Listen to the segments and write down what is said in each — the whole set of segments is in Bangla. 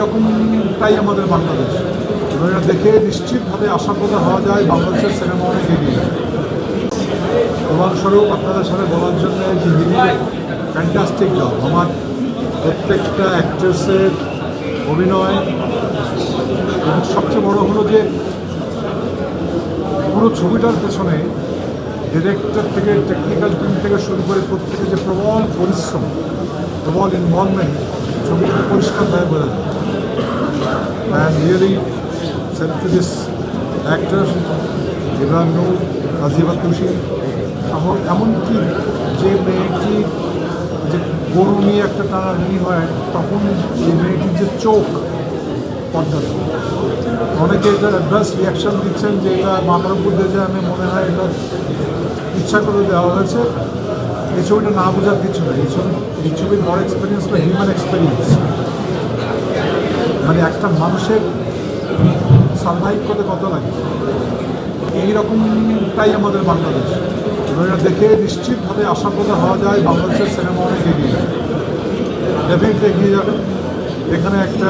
এইরকমটাই আমাদের বাংলাদেশ। এবং এটা দেখে নিশ্চিতভাবে আশাপ্রদ হওয়া যায় বাংলাদেশের সিনেমা অনেক এগিয়ে যাবে। উদাহরণস্বরূপ আপনাদের সাথে বলার জন্য যে হিন্দির ফ্যান্টাস্টিক জব, আমার প্রত্যেকটা অ্যাক্ট্রেসের অভিনয়, এবং সবচেয়ে বড় হলো যে পুরো ছবিটার পেছনে ডিরেক্টর থেকে টেকনিক্যাল টিম থেকে শুরু করে প্রত্যেকে যে প্রবল পরিশ্রম, প্রবল ইনভলভমেন্ট ছবিটাকে পরিষ্কারভাবে বোঝা যায়। And really self to this actor Imran Noor, Rajiba Tushi, এমনকি যে মেয়েটি যে গরু নিয়ে একটা টানাটানি হয় তখন এই মেয়েটির যে চোখ পর্দাতে, অনেকে এটার অ্যাডভান্স রিয়াকশান দিচ্ছেন যে এটা মাথার উপর দিয়ে যায়, আমি মনে হয় এটা ইচ্ছা করে দেওয়া হয়েছে। এই ছবিটা না বোঝার কিছু নেই। এই ছবির বড় এক্সপিরিয়েন্সটা হিউম্যান এক্সপিরিয়েন্স, মানে একটা মানুষের সার্ভাইভ করতে কত লাগে, এইরকমটাই আমাদের বাংলাদেশ। এবং এটা দেখে নিশ্চিতভাবে আশাপ্রদ হওয়া যায় বাংলাদেশের সিনেমা অনেক এগিয়ে যাবে, ডেফিনেটলি এগিয়ে যাবে। এখানে একটা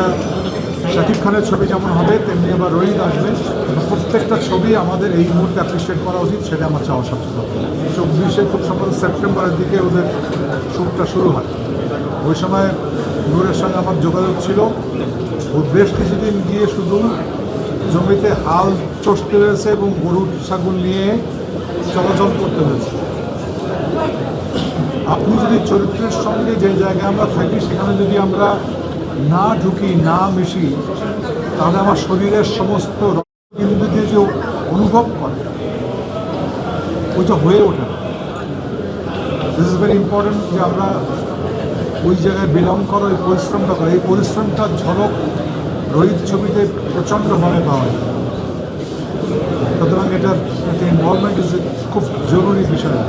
শাকিব খানের ছবি যেমন হবে তেমনি আবার রোহিত আসবে। প্রত্যেকটা ছবি আমাদের এই মুহূর্তে অ্যাপ্রিসিয়েট করা উচিত, সেটা আমার চাওয়া সবচেয়ে। 24 খুব সম্ভবত সেপ্টেম্বরের দিকে ওদের শ্যুটটা শুরু হয়। ওই সময় নূরের সঙ্গে আমার যোগাযোগ ছিল। ও বেশ কিছুদিন গিয়ে শুধু জমিতে হাল চষতে হয়েছে এবং গরু ছাগল নিয়ে চলাচল করতে হয়েছে। আপনি যদি চরিত্রের সঙ্গে যে জায়গায় আমরা থাকি সেখানে যদি আমরা না ঢুকি, না মিশি, তাহলে আমার শরীরের সমস্ত বিন্দু দিয়ে যে অনুভব করে ওইটা হয়ে ওঠে না। দিস ইজ ভেরি ইম্পর্টেন্ট যে আমরা ওই জায়গায় বিলং করো, এই পরিশ্রমটা করো। এই পরিশ্রমটার ঝলক রোহিত ছবিতে প্রচণ্ডভাবে পাওয়া যায়। সুতরাং এটার একটা ইনভলভমেন্ট ইজ খুব জরুরি বিষয়।